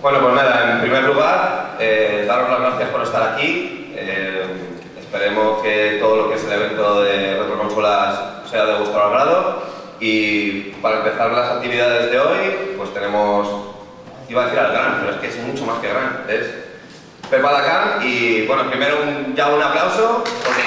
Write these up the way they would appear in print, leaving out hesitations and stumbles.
Bueno, pues nada, en primer lugar, daros las gracias por estar aquí. Esperemos que todo lo que es el evento de retroconsolas sea de vuestro agrado. Y para empezar las actividades de hoy, pues tenemos, iba a decir al gran, pero es que es mucho más que gran, es Pepa Lacan. Y bueno, primero ya un aplauso, porque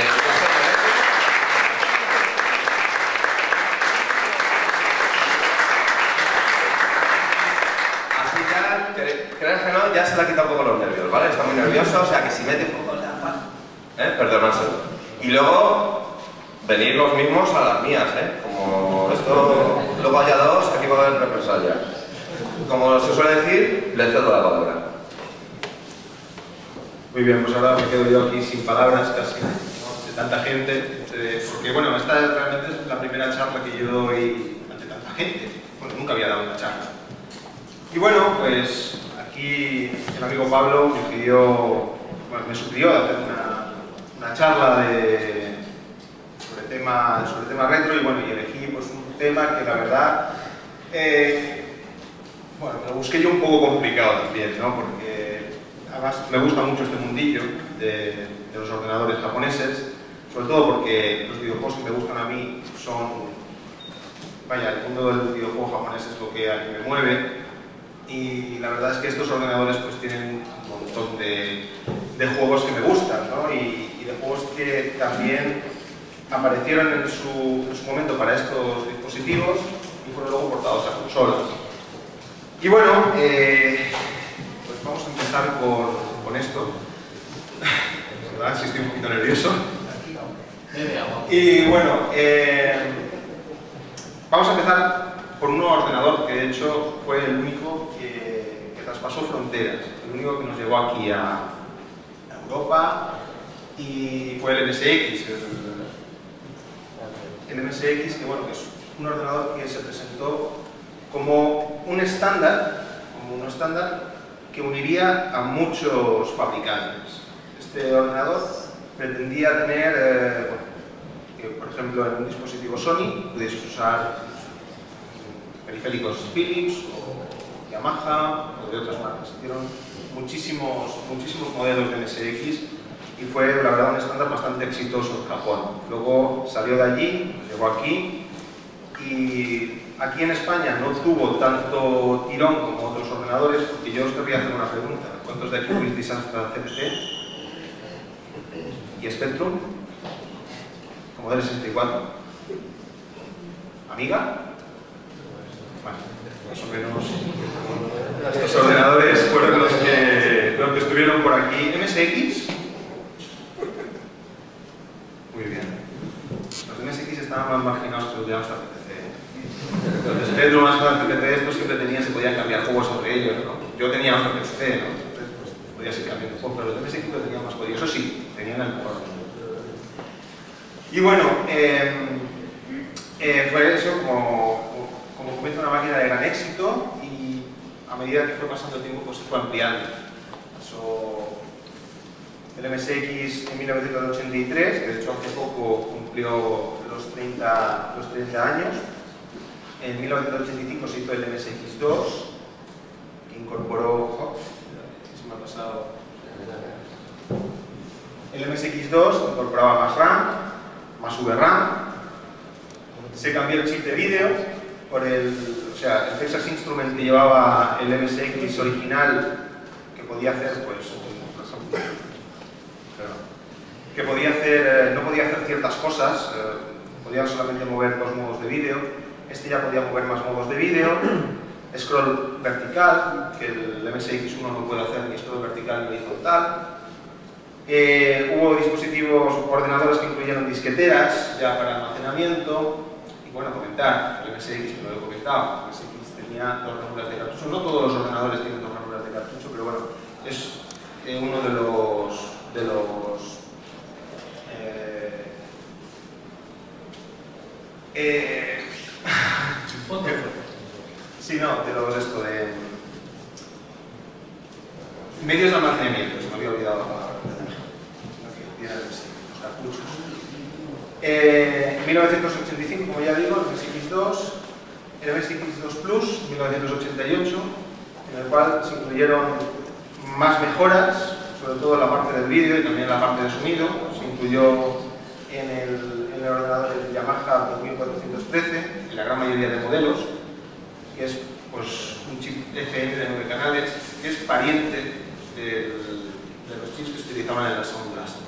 creas que no, ya se le ha quitado un poco los nervios, ¿vale? Está muy nervioso, o sea que si mete un poco la paz, perdonárselo. Y luego, venir los mismos a las mías, como esto luego haya dos, aquí va a haber represalia. Como se suele decir, le cedo la palabra. Muy bien, pues ahora me quedo yo aquí sin palabras casi, ¿no? De tanta gente, porque bueno, esta realmente es la primera charla que yo doy ante tanta gente. Bueno, nunca había dado una charla. Y bueno, pues aquí el amigo Pablo me sugirió hacer una charla sobre tema retro y bueno, y elegí pues un tema que la verdad, bueno, me lo busqué yo un poco complicado también, ¿no? Porque además me gusta mucho este mundillo de los ordenadores japoneses, sobre todo porque los videojuegos que me gustan a mí son, vaya, el mundo del videojuego japonés es lo que a mí me mueve. Y la verdad es que estos ordenadores pues tienen un montón de juegos que me gustan, ¿no? Y de juegos que también aparecieron en su momento para estos dispositivos y fueron luego portados a consolas. Y bueno, pues vamos a empezar con esto. ¿Verdad? Si estoy un poquito nervioso. Y bueno, vamos a empezar por un ordenador que de hecho fue el único que traspasó fronteras, el único que nos llegó aquí a Europa, y fue el MSX. El MSX, que bueno, que es un ordenador que se presentó como un estándar que uniría a muchos fabricantes. Este ordenador pretendía tener, que por ejemplo en un dispositivo Sony pudieses usar periféricos Philips o Yamaha o de otras marcas. Hicieron muchísimos modelos de MSX y fue la verdad un estándar bastante exitoso en Japón. Luego salió de allí, llegó aquí y aquí en España no tuvo tanto tirón como otros ordenadores, porque yo os querría hacer una pregunta. ¿Cuántos de aquí tuvisteis hasta CPC y Spectrum? Commodore 64. ¿Amiga? Bueno, más o menos estos ordenadores fueron los que estuvieron por aquí. ¿MSX? Muy bien. Los MSX estaban más marginados que los de Amstrad CPC. Los de Spectrum, Amstrad CPC, estos siempre se podían cambiar juegos sobre ellos, ¿no? Yo tenía Amstrad CPC, ¿no? Entonces pues, podía seguir cambiando juegos, pero los de MSX tenían más código. Eso sí, tenían el mejor. Y bueno, fue eso como comento, una máquina de gran éxito, y a medida que fue pasando el tiempo pues se fue ampliando. Pasó el MSX en 1983, que de hecho hace poco cumplió los 30 años. En 1985 se hizo el MSX2, que incorporó... se me ha pasado... El MSX2 incorporaba más RAM, más VRAM, se cambió el chip de vídeo por el Texas Instruments que llevaba el MSX original, que podía hacer, pues, no podía hacer ciertas cosas, podía solamente mover 2 modos de vídeo. Este ya podía mover más modos de vídeo, scroll vertical, que el MSX1 no puede hacer ni scroll vertical ni horizontal. Hubo dispositivos, ordenadores que incluyeron disqueteras ya para almacenamiento. Y bueno, comentar, el MSX, que no lo he comentado, el MSX tenía 2 ranuras de cartucho. No todos los ordenadores tienen 2 ranuras de cartucho, pero bueno, es uno de los medios de almacenamiento, se me había olvidado la palabra. Los cartuchos. En 1985, como ya digo, el MSX2 Plus, 1988, en el cual se incluyeron más mejoras, sobre todo en la parte del vídeo y también en la parte de sonido. Se incluyó en el ordenador el Yamaha 2413, en la gran mayoría de modelos, que es pues, un chip FM de 9 canales, que es pariente de los chips que se utilizaban en las Sound Blasters.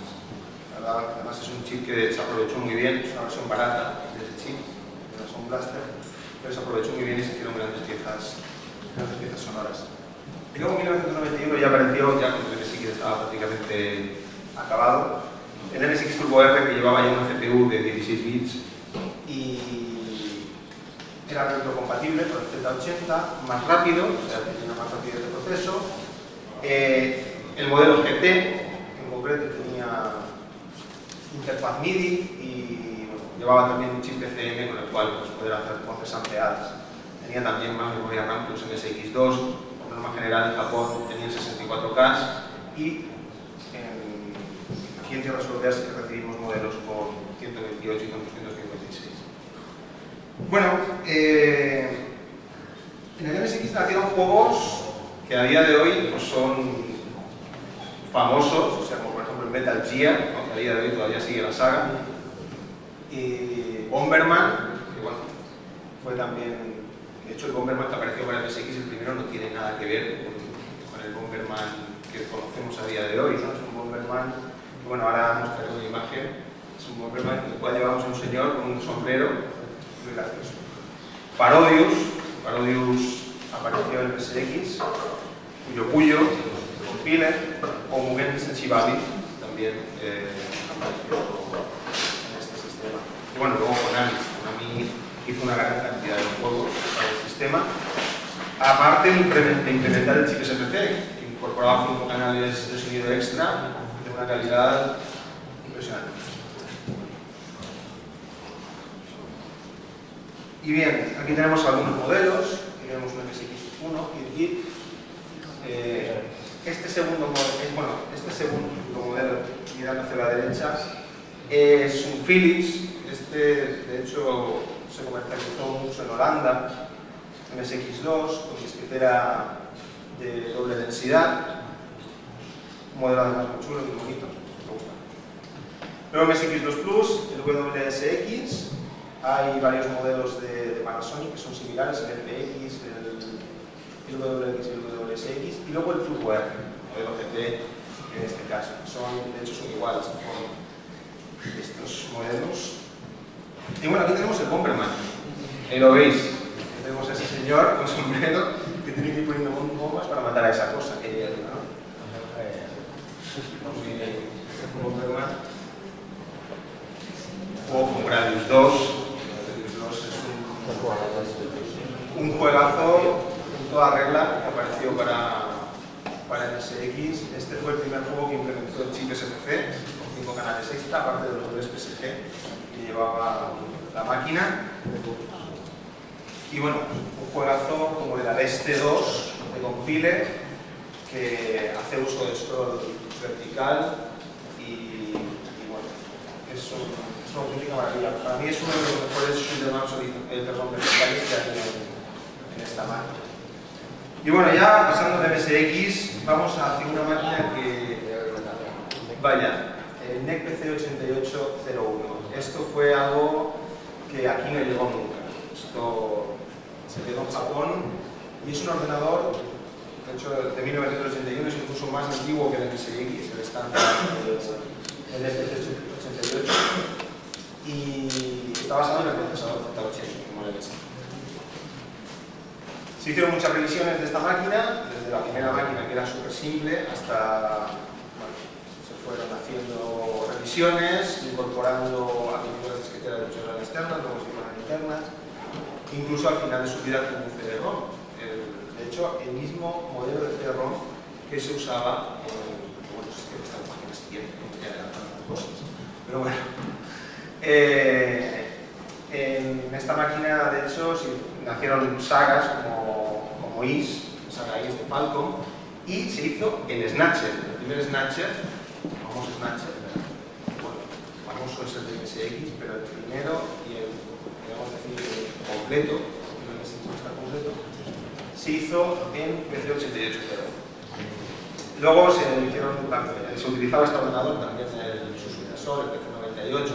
Además es un chip que se aprovechó muy bien, es una versión barata de ese chip, de la Sound Blaster, pero se aprovechó muy bien y se hicieron grandes piezas sonoras. Y luego en 1991 ya apareció, ya cuando el MSX estaba prácticamente acabado, el MSX Turbo R, que llevaba ya una CPU de 16 bits y era retrocompatible con el Z80, más rápido, o sea, tenía más rapidez de proceso. El modelo GT, en concreto, tenía interfaz MIDI y bueno, llevaba también un chip PCM con el cual pues, poder hacer voces ampliadas. Tenía también más memoria RAM que los MSX2, por norma general en Japón tenían 64K y aquí en tierras europeas sí que recibimos modelos con 128 y con 256. Bueno, en el MSX nacieron juegos que a día de hoy pues, son famosos, o sea, como por ejemplo el Metal Gear, ¿no? Que a día de hoy todavía sigue la saga, y Bomberman, que bueno, fue también, de hecho el Bomberman que apareció para el MSX, el primero no tiene nada que ver con el Bomberman que conocemos a día de hoy, ¿no? Es un Bomberman, que bueno, ahora mostraré una imagen, es un Bomberman en el cual llevamos a un señor con un sombrero, muy gracioso. Parodius apareció en el MSX, Puyo Compile, o Mugen Sensibalis también apareció en este sistema. Y bueno, luego Konami hizo una gran cantidad de juegos para el sistema, aparte de implementar el chip SPC, que incorporaba 5 canales de sonido extra de una calidad impresionante. Y bien, aquí tenemos algunos modelos, tenemos un MSX1, KitKit. Este segundo modelo, mirando hacia la derecha, es un Philips. Este, de hecho, se comercializó mucho en Holanda, MSX2, con disquetera de doble densidad. Un modelo además muy chulo, muy bonito, me gusta. Luego MSX2 Plus, el WSX. Hay varios modelos de Panasonic que son similares, el FX, el WX y el WSX, y luego el Turbo R, el modelo GT en este caso. De hecho son iguales en forma estos modelos. Y bueno, aquí tenemos el Bomberman. Ahí lo veis. Aquí tenemos a ese señor con sombrero que tiene que ir poniendo bombas para matar a esa cosa que hay arriba, ¿no? Bomberman. O como Gradius 2. Un juegazo en toda regla que apareció para el MSX. Este fue el primer juego que implementó el chip SPC con 5 canales extra, aparte de los dobles PSG que llevaba la máquina. Y bueno, un juegazo como el Aleste 2 de Compile, que hace uso de scroll vertical y bueno, es una auténtica maravilla. Para mí es uno de los mejores shoot'em-ups verticales que hay en esta máquina. Y bueno, ya pasando de MSX, vamos hacia una máquina que, vaya, el NEC PC8801. Esto fue algo que aquí no llegó nunca. Esto se quedó en Japón y es un ordenador, de hecho, de 1981, es incluso más antiguo que el MSX, el estándar del NEC PC88. Y está basado en el procesador Z80, como el MSX. Se hicieron muchas revisiones de esta máquina, desde la primera máquina que era súper simple hasta, bueno, se fueron haciendo revisiones, incorporando arquitecturas disqueteras de 8 horas externas, luego se fueron internas, incluso al final de su vida tuvo un CD-ROM. De hecho, el mismo modelo de CD-ROM que se usaba bueno, es que estas máquinas tienen, no me quedan tantas cosas, pero bueno. En esta máquina, de hecho, nacieron sagas como Is, saga Is de Falcom, y se hizo el Snatcher, el primer Snatcher, el famoso Snatcher, bueno, famoso es el de MSX, pero el primero y el, digamos decir, completo, el MSX está completo, se se hizo en PC8801. Luego se utilizaba este ordenador también en su sucesor, el PC98,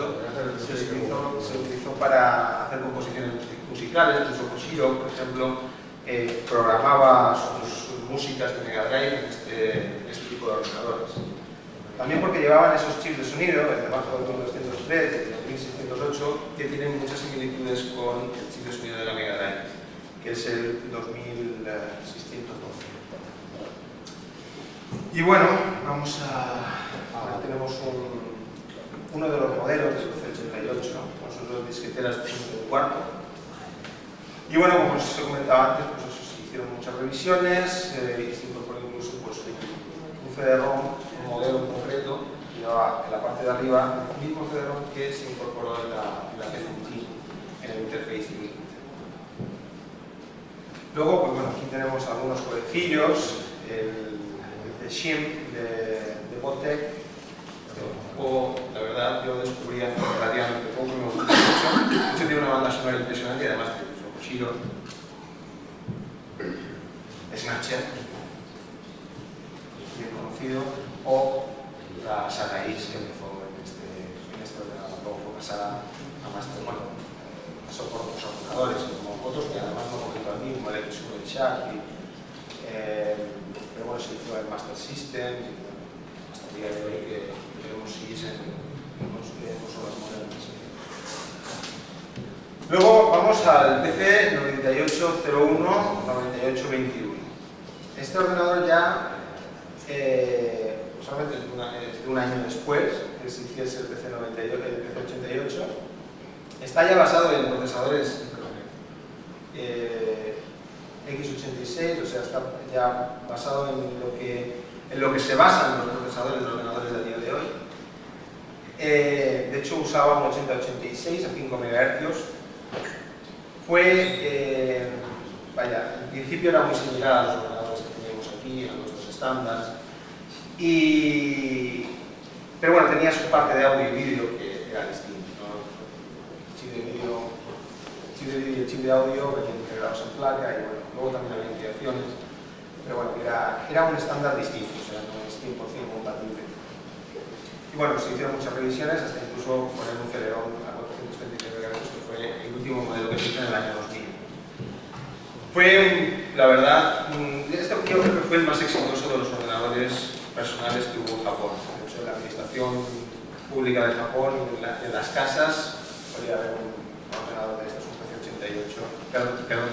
se utilizó para hacer composiciones musicales. Incluso Koshiro, por ejemplo, programaba sus músicas de Mega Drive en este tipo de ordenadores. También porque llevaban esos chips de sonido, el de Macro 1203 y el 1608, que tienen muchas similitudes con el chip de sonido de la Mega Drive, que es el 2612. Y bueno, ahora tenemos uno de los modelos del PC88, con sus dos disqueteras de 5 cuarto. Y bueno, como os he comentado antes, pues eso, se hicieron muchas revisiones y se incorporó incluso pues, un CD-ROM, un modelo en concreto, que llevaba en la parte de arriba el mismo CD-ROM que se incorporó en la PC en el interface Link. Luego, pues bueno, aquí tenemos algunos codecillos, el de Shim de Botec. Este juego, la verdad, yo descubrí hace relativamente poco y me gustó mucho. De hecho, tiene una banda sonora impresionante y además que uso Koshiro, Snatcher, bien conocido, o la saga Is que empezó en este ordenador. Luego fue pasada a Master, bueno, pasó por otros ordenadores, como otros que además no comento aquí, como el X1 de Sharp. Pero bueno, se hizo el Master System, hasta el día de hoy que tenemos SIS en consolas modernas. Luego vamos al PC 9801, 9821. Este ordenador ya, solamente es de un año después que se hiciese el PC88, está ya basado en procesadores x86, o sea, está ya basado en lo que se basan los procesadores de los ordenadores del día de hoy. De hecho, usaba un 8086 a 5 MHz. Vaya, en principio era muy similar a los ordenadores que teníamos aquí, a nuestros estándares. Pero bueno, tenía su parte de audio y vídeo que era distinto, ¿no? El chip de vídeo y el chip de audio venían integrados en placa y bueno, luego también había integraciones, pero bueno, era un estándar distinto, o sea, no es 100% compatible. Y bueno, se hicieron muchas revisiones, hasta incluso poner un Celeron a 433 MHz, que fue el último modelo que se hizo en el año 2000. Fue, la verdad, este yo creo que fue el más exitoso de los ordenadores personales que hubo en Japón. De hecho, en la administración pública de Japón, en las casas, podría haber un ordenador de estos, un PC88, perdón,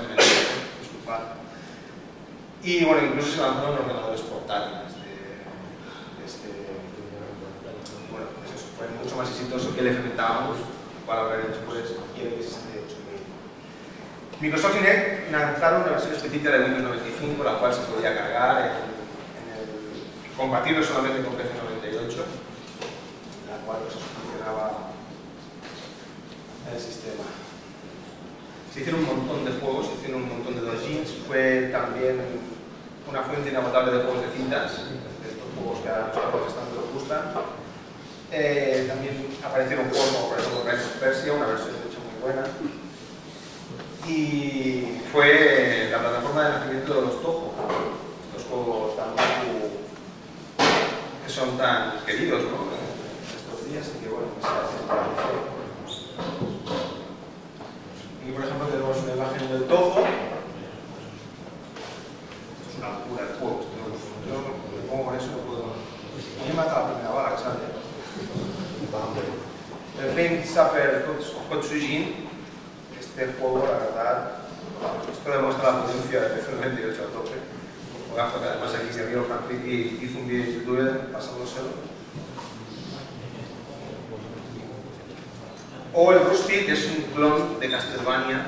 disculpad. Y bueno, incluso se lanzaron ordenadores portátiles bueno, pues eso fue mucho más exitoso que el F-Metabox, para hablar después, y el X68000. Microsoft y NET lanzaron una versión específica de Windows 95, la cual se podía cargar compatible solamente con PC98, la cual pues, funcionaba el sistema. Se hicieron un montón de juegos, se hicieron un montón de dojins, fue también una fuente inagotable de juegos de cintas, de estos juegos que a nosotros tanto nos gustan. También aparecieron juegos como por ejemplo Prince of Persia, una versión de hecho muy buena. Y fue la plataforma de nacimiento de los Toho, estos juegos tan que son tan queridos, ¿no? Estos días, y que bueno, que se hacen para hacer. Aquí por ejemplo tenemos una imagen del Toho. Esto es una locura de juego. Yo me pongo con eso, no puedo. A mí me mata la primera bala que sale. El Flame Sapper Kotsujin, este juego, la verdad, esto demuestra la potencia de PC98 a tope. Un juegazo que además aquí se vio Frank Ricky hizo un vídeo en YouTube pasándoselo. O el Rusty, que es un clon de Castlevania,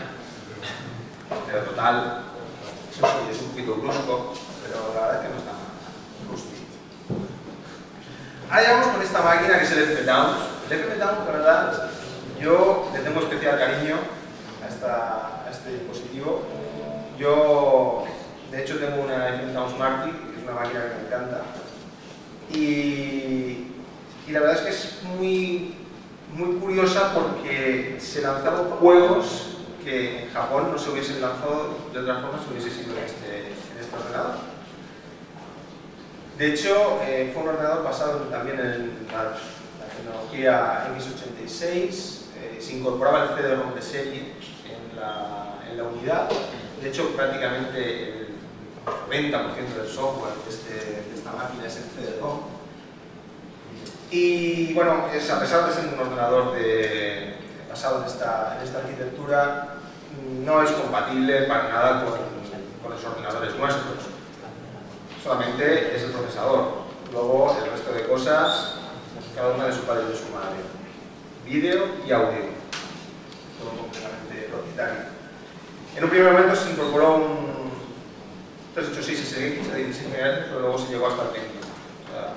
pero total, eso sí, es un poquito brusco, pero la verdad es que no está mal. Rusty. Ahora llegamos con esta máquina que es el F-Metabox. El F-Metabox, la verdad, yo le tengo especial cariño a este dispositivo. Yo, de hecho, tengo una F-Metabox Marty, que es una máquina que me encanta. Y la verdad es que es muy curiosa porque se lanzaron juegos que en Japón no se hubiesen lanzado de otra forma si hubiese sido en este ordenador. De hecho, fue un ordenador basado también en la tecnología x86, se incorporaba el CD-ROM de serie en la unidad. De hecho, prácticamente el 90% del software de esta máquina es el CD-ROM. Y bueno, a pesar de ser un ordenador basado en esta arquitectura, no es compatible para nada con los ordenadores nuestros. Solamente es el procesador. Luego, el resto de cosas, cada una de su padre y de su madre. Vídeo y audio. Todo completamente propietario. En un primer momento se incorporó un 386 SX a 16 MHz, pero luego se llegó hasta el Pentium. O sea,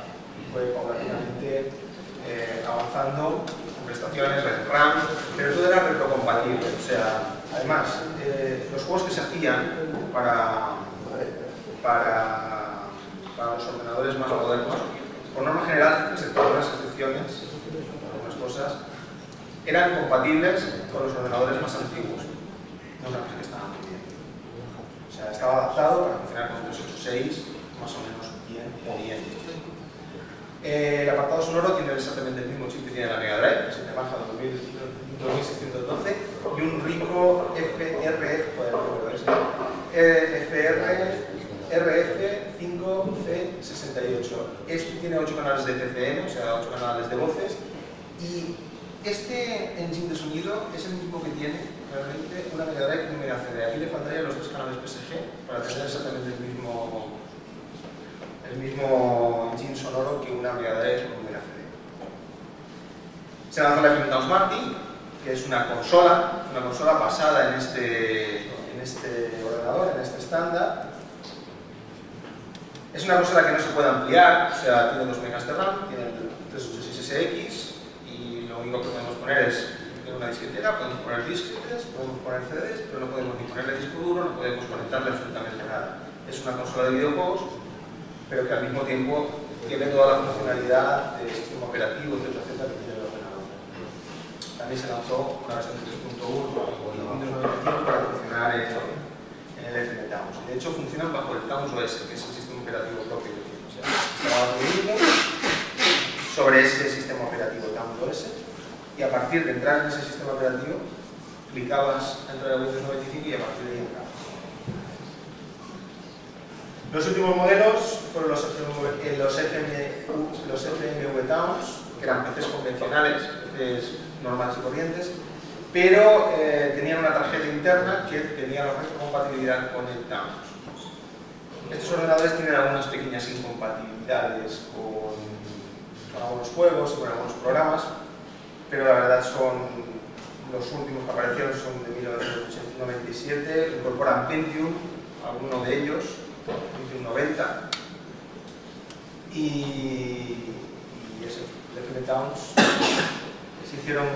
fue paulatinamente avanzando con prestaciones, RAM, pero todo era retrocompatible. O sea, además, los juegos que se hacían para los ordenadores más modernos, por norma general, excepto algunas excepciones, algunas cosas, eran compatibles con los ordenadores más antiguos. No una cosa que estaba muy bien. O sea, estaba adaptado para funcionar con 386 más o menos bien. El apartado sonoro tiene exactamente el mismo chip que tiene la Mega Drive, el Yamaha 2612, y un rico RF5C68. Este tiene 8 canales de TCM, o sea, 8 canales de voces, y este engine de sonido es el mismo que tiene realmente una Mega Drive que una Mega CD. Aquí le faltarían los 3 canales PSG para tener exactamente el mismo engine sonoro que una Mega Drive con una Mega CD. Se lanzó la FMTowns Martin, que es una consola basada en este ordenador, en este estándar. Es una consola que no se puede ampliar, o sea, tiene 2 megas de RAM, tiene el 386SX, y lo único que podemos poner es una disquetera, podemos poner disquetes, podemos poner CDs, pero no podemos ni ponerle disco duro, no podemos conectarle absolutamente nada. Es una consola de videojuegos, pero que al mismo tiempo tiene toda la funcionalidad del sistema operativo, etcétera, que tiene el ordenador. También se lanzó una versión 3.1 y Windows 95 para funcionar en el FMTowns. De hecho, funcionan bajo el Towns OS, que es el sistema operativo propio. O sea, instalabas Windows sobre ese sistema operativo Towns OS, y a partir de entrar en ese sistema operativo, clicabas a entrar a Windows 95 y a partir de ahí entrabas. Los últimos modelos fueron los FMV Towns, que eran PCs convencionales, PCs normales y corrientes, pero tenían una tarjeta interna que tenía la retrocompatibilidad con el Towns. Estos ordenadores tienen algunas pequeñas incompatibilidades con algunos juegos y con algunos programas, pero la verdad son los últimos que aparecieron son de 1997, incorporan Pentium, alguno de ellos, Pentium 90, y eso, de FMTowns se hicieron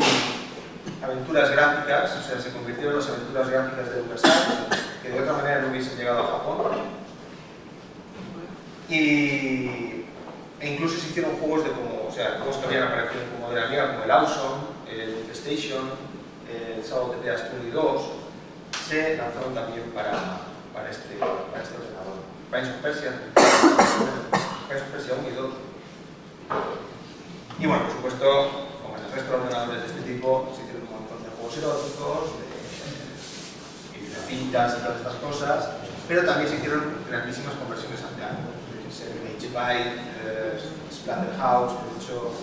aventuras gráficas, o sea, se convirtieron en las aventuras gráficas de LucasArts, que de otra manera no hubiesen llegado a Japón, e incluso se hicieron juegos juegos que habían aparecido como de la Amiga, como el Awesome, el Station, el Sábado TPAs 1 y 2, se lanzaron también para este ordenador. Prince of Persia 1 y 2. Y bueno, por supuesto, como en el resto de ordenadores de este tipo, se hicieron un montón de juegos eróticos, de pintas y todas estas cosas, pero también se hicieron grandísimas conversiones al piano. H-Byte, Splatterhouse, de hecho,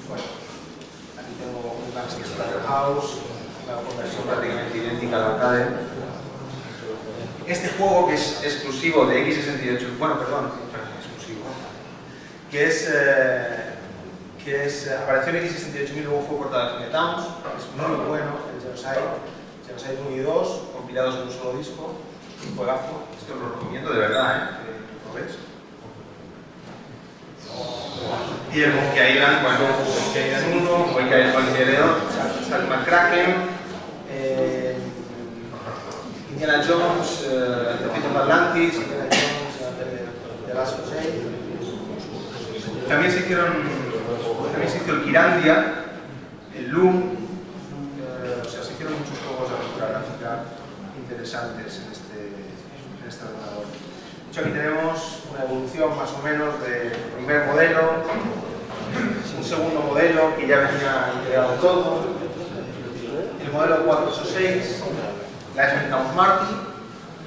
bueno, aquí tengo un Max Splatterhouse, una conversión prácticamente idéntica al arcade. Este juego, que es exclusivo de x68, exclusivo, apareció en x68 y luego fue portado a FMTowns, es muy bueno, el Genocide 1 y 2, compilados en un solo disco, un juegazo, esto lo recomiendo de verdad, ¿lo ves? Y el Monkey Island, bueno, Monkey Island 1, Monkey Island 2, Zack McCracken, Indiana Jones, The Fate of Atlantis, Indiana Jones, The Last Crusade. También se hizo el Kirandia, el Loom, o sea, se hicieron muchos juegos interesantes en este ordenador. De hecho, aquí tenemos una evolución más o menos del primer modelo, un segundo modelo que ya venía integrado todo, el modelo 486, la FM Towns Marty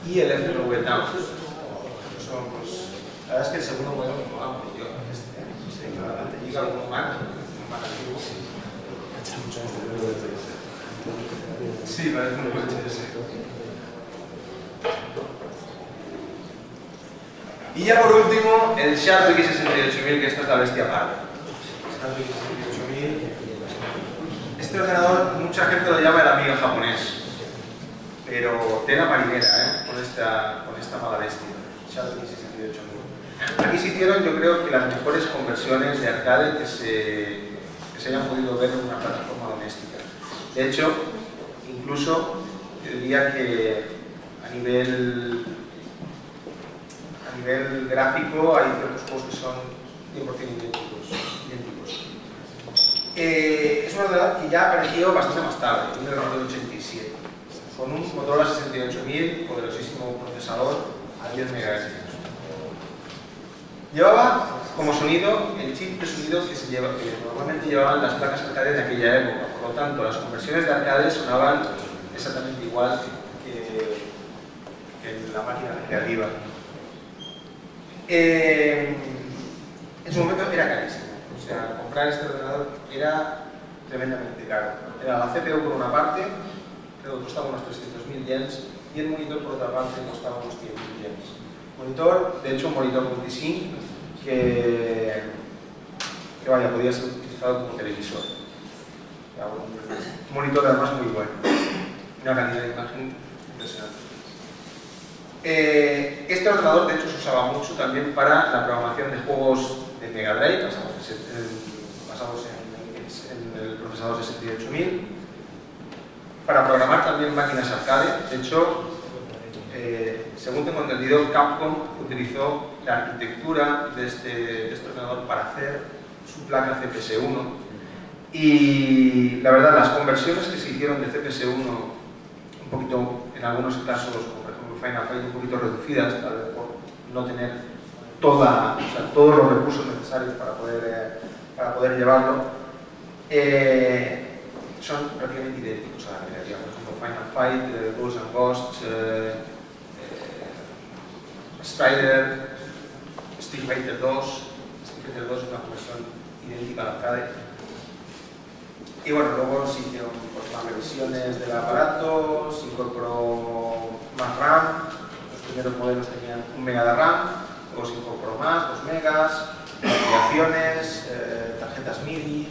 y el FMV Towns. Son, pues, la verdad es que el segundo modelo me mola mucho. Te llega algún Mac antiguo. Sí, parece un coche ese. Y ya por último, el Sharp X68000, que esto es la bestia parda. Sharp X68000. Este ordenador, mucha gente lo llama el amigo japonés, pero tela marinera, con esta mala bestia. Sharp X68000. Aquí se hicieron, yo creo, que las mejores conversiones de arcade que se hayan podido ver en una plataforma doméstica. De hecho, incluso yo diría que a nivel gráfico hay ciertos juegos que son 100% idénticos. Es un ordenador que ya apareció bastante más tarde, en 1987, con un Motorola 68000, poderosísimo procesador a 10 MHz. Llevaba como sonido el chip de sonido que normalmente llevaban las placas arcade de aquella época. Por lo tanto, las conversiones de arcade sonaban exactamente igual que en la máquina recreativa. En su momento era carísimo. O sea, comprar este ordenador era tremendamente caro. Era la CPU por una parte, creo que costaba unos 300.000 yens, y el monitor por otra parte costaba unos 100.000 yens. Monitor, de hecho un monitor multisync que vaya, podía ser utilizado como televisor. Un monitor además muy bueno, una calidad de imagen impresionante. Este ordenador de hecho se usaba mucho también para la programación de juegos de Mega Drive, basados en el procesador 68000, para programar también máquinas arcade. De hecho, según tengo entendido, Capcom utilizó la arquitectura de este ordenador para hacer su placa CPS-1, y la verdad las conversiones que se hicieron de CPS-1, un poquito en algunos casos, como por ejemplo Final Fight, un poquito reducidas, tal vez por no tener todos los recursos necesarios para poder llevarlo, son prácticamente idénticos a la recreativa. Por ejemplo, Final Fight, Ghosts and Ghosts, Strider, Street Fighter 2. Street Fighter 2 es una conversión idéntica al arcade. Y bueno, luego se hicieron más revisiones del aparato, se incorporó más RAM. Los primeros modelos tenían 1 MB de RAM, luego se incorporó más, 2 megas, ampliaciones, tarjetas MIDI.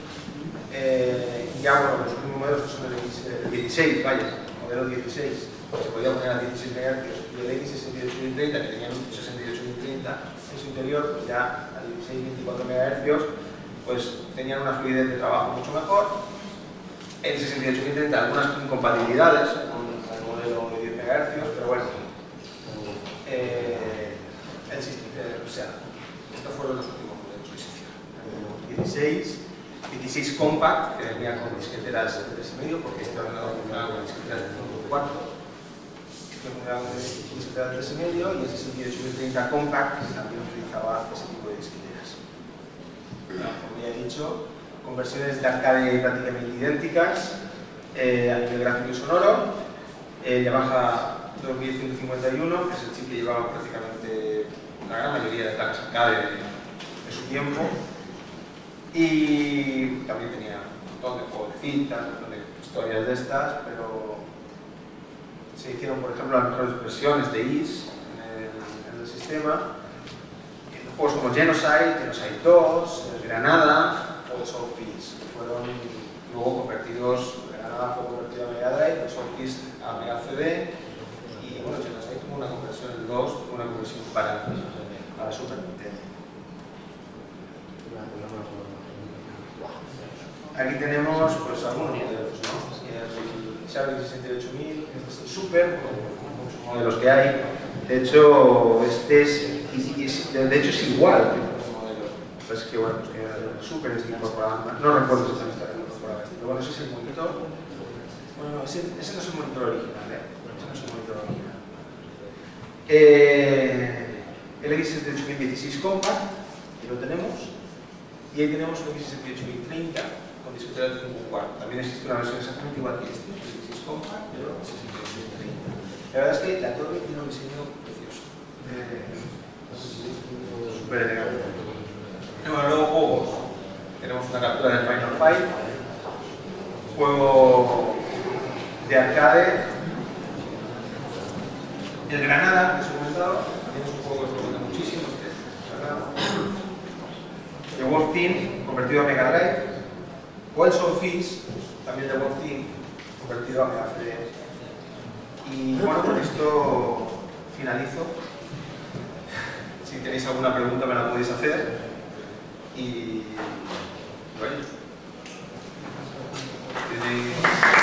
Y ya bueno, los últimos modelos que son el 16, vaya, modelo 16, se podía poner a 16 MHz, y el X68030, que tenía un 68030 en su interior, pues ya a 16-24 MHz, pues tenían una fluidez de trabajo mucho mejor. El 68030 algunas incompatibilidades con el modelo de 10 MHz, pero bueno, estos fueron los últimos modelos que se hicieron. El 16 Compact, que venía con disqueteras de 3,5, porque este ordenador funcionaba con disqueteras de 5,4. Este funcionaba con disqueteras de 3,5, y el 68030 Compact también utilizaba ese tipo de disqueteras. Como ya he dicho, conversiones de arcade prácticamente idénticas a nivel gráfico y sonoro. Yamaha 2151, que es el chip que llevaba prácticamente la gran mayoría de placas arcade de su tiempo. Y también tenía un montón de juegos de cintas, un montón de historias de estas, pero se hicieron, por ejemplo, las mejores versiones de IS en el sistema. Juegos como Genocide, Genocide 2, Granada o Soul Fist fueron luego convertidos. Granada fue convertido a Mega Drive, Soul Fist a Mega CD, y bueno, Genocide tuvo una conversión en 2, tuvo una conversión para Super Nintendo. Aquí tenemos pues algunos modelos, ¿no? El Sharp X68000, este es el Super, como muchos modelos que hay. De hecho, este es igual que el modelo. Es que bueno, pues el Super es incorporado, no recuerdo exactamente la que incorporaba este, pero bueno, ese es el monitor. Bueno, ese no es el monitor original, ese no es el monitor original. El X68016 Compact, que lo tenemos, y ahí tenemos un X68030 con disco de 5.4. También existe una versión exactamente igual que este, el X6 Compact, pero X68030. La verdad es que la torre tiene un diseño precioso, súper elegante. Bueno, luego juegos. Tenemos una captura de Final Fight, juego de arcade. El Granada, que os he comentado, también es un juego que os recomiendo muchísimo. The Wolf Team, convertido a Mega Drive. Wilds of Fish, también de Wolf Team, convertido a Mega CD. Y bueno, con esto finalizo. Si tenéis alguna pregunta me la podéis hacer. Y bueno, tenéis...